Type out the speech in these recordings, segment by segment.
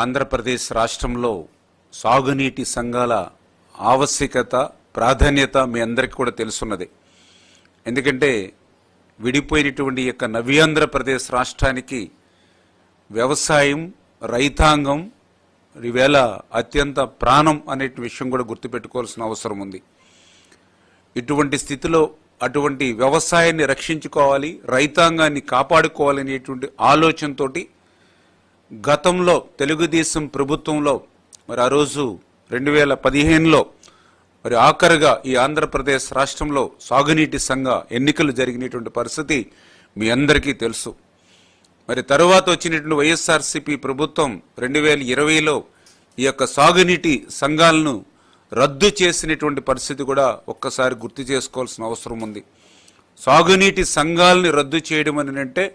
ఆంధ్రప్రదేశ్ రాష్ట్రంలో సాగునీటి సంఘాల ఆవశ్యకత ప్రాధాన్యత మీ అందరికీ కూడా తెలుసున్నది. ఎందుకంటే విడిపోయినటువంటి యొక్క నవ్యాంధ్రప్రదేశ్ రాష్ట్రానికి వ్యవసాయం రైతాంగం ఈవేళ అత్యంత ప్రాణం అనే విషయం కూడా గుర్తుపెట్టుకోవాల్సిన అవసరం ఉంది. ఇటువంటి స్థితిలో అటువంటి వ్యవసాయాన్ని రక్షించుకోవాలి, రైతాంగాన్ని కాపాడుకోవాలనేటువంటి ఆలోచనతోటి గతంలో తెలుగుదేశం ప్రభుత్వంలో మరి ఆ రోజు 2015లో మరి ఆఖరుగా ఈ ఆంధ్రప్రదేశ్ రాష్ట్రంలో సాగునీటి సంఘ ఎన్నికలు జరిగినటువంటి పరిస్థితి మీ అందరికీ తెలుసు. మరి తరువాత వచ్చినటువంటి వైఎస్ఆర్సీపీ ప్రభుత్వం 2020లో ఈ యొక్క సాగునీటి సంఘాలను రద్దు చేసినటువంటి పరిస్థితి కూడా ఒక్కసారి గుర్తు చేసుకోవాల్సిన అవసరం ఉంది. సాగునీటి సంఘాలని రద్దు చేయడం అని అంటే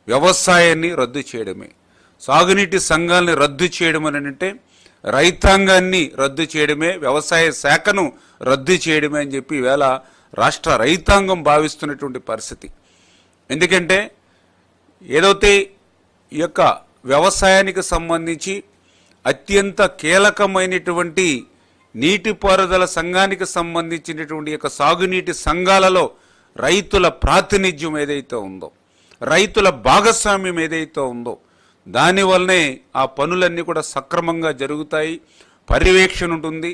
వ్యవసాయాన్ని రద్దు చేయడమే. సాగునీటి సంఘాలని రద్దు చేయడం అని అంటే రైతాంగాన్ని రద్దు చేయడమే, వ్యవసాయ శాఖను రద్దు చేయడమే అని చెప్పి ఈవేళ రాష్ట్ర రైతాంగం భావిస్తున్నటువంటి పరిస్థితి. ఎందుకంటే ఏదైతే ఈ యొక్క వ్యవసాయానికి సంబంధించి అత్యంత కీలకమైనటువంటి నీటిపారుదల సంఘానికి సంబంధించినటువంటి యొక్క సాగునీటి సంఘాలలో రైతుల ప్రాతినిధ్యం ఏదైతే ఉందో, రైతుల భాగస్వామ్యం ఏదైతే ఉందో, దానివల్లనే ఆ పనులన్నీ కూడా సక్రమంగా జరుగుతాయి, పర్యవేక్షణ ఉంటుంది,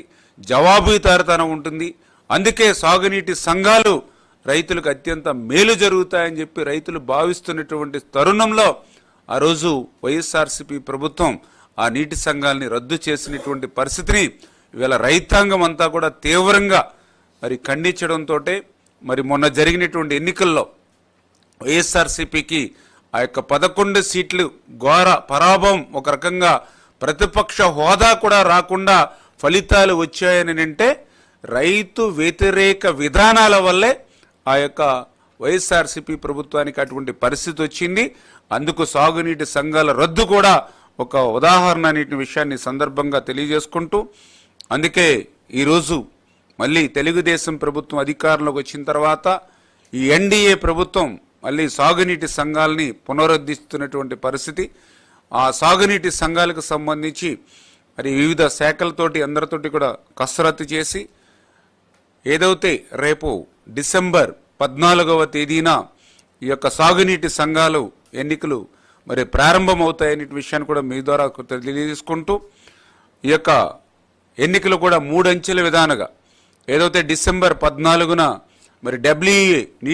జవాబుదారీతనం ఉంటుంది. అందుకే సాగునీటి సంఘాలు రైతులకు అత్యంత మేలు జరుగుతాయని చెప్పి రైతులు భావిస్తున్నటువంటి తరుణంలో ఆ రోజు వైఎస్ఆర్సీపీ ప్రభుత్వం ఆ నీటి సంఘాలని రద్దు చేసినటువంటి పరిస్థితిని ఇవాళ రైతాంగం అంతా కూడా తీవ్రంగా మరి ఖండించడంతో మరి మొన్న జరిగినటువంటి ఎన్నికల్లో వైఎస్ఆర్సీపీకి ఆ యొక్క 11 సీట్లు ఘోర పరాభవం, ఒక రకంగా ప్రతిపక్ష హోదా కూడా రాకుండా ఫలితాలు వచ్చాయని అంటే రైతు వ్యతిరేక విధానాల వల్లే ఆ యొక్క వైఎస్ఆర్సీపీ ప్రభుత్వానికి అటువంటి పరిస్థితి వచ్చింది. అందుకు సాగునీటి సంఘాల రద్దు కూడా ఒక ఉదాహరణ అనే విషయాన్ని సందర్భంగా తెలియజేసుకుంటూ, అందుకే ఈరోజు మళ్ళీ తెలుగుదేశం ప్రభుత్వం అధికారంలోకి వచ్చిన తర్వాత ఈ ఎన్డీఏ ప్రభుత్వం మళ్ళీ సాగునీటి సంఘాలని పునరుద్ధరిస్తున్నటువంటి పరిస్థితి. ఆ సాగునీటి సంఘాలకు సంబంధించి మరి వివిధ శాఖలతోటి అందరితోటి కూడా కసరత్తు చేసి ఏదైతే రేపు డిసెంబర్ 14వ తేదీన ఈ యొక్క సాగునీటి సంఘాలు ఎన్నికలు మరి ప్రారంభమవుతాయనే విషయాన్ని కూడా మీ ద్వారా తెలియజేసుకుంటూ, ఈ యొక్క ఎన్నికలు కూడా 3 అంచెల విధానంగా ఏదైతే డిసెంబర్ 14న మరి డబ్ల్యూఏ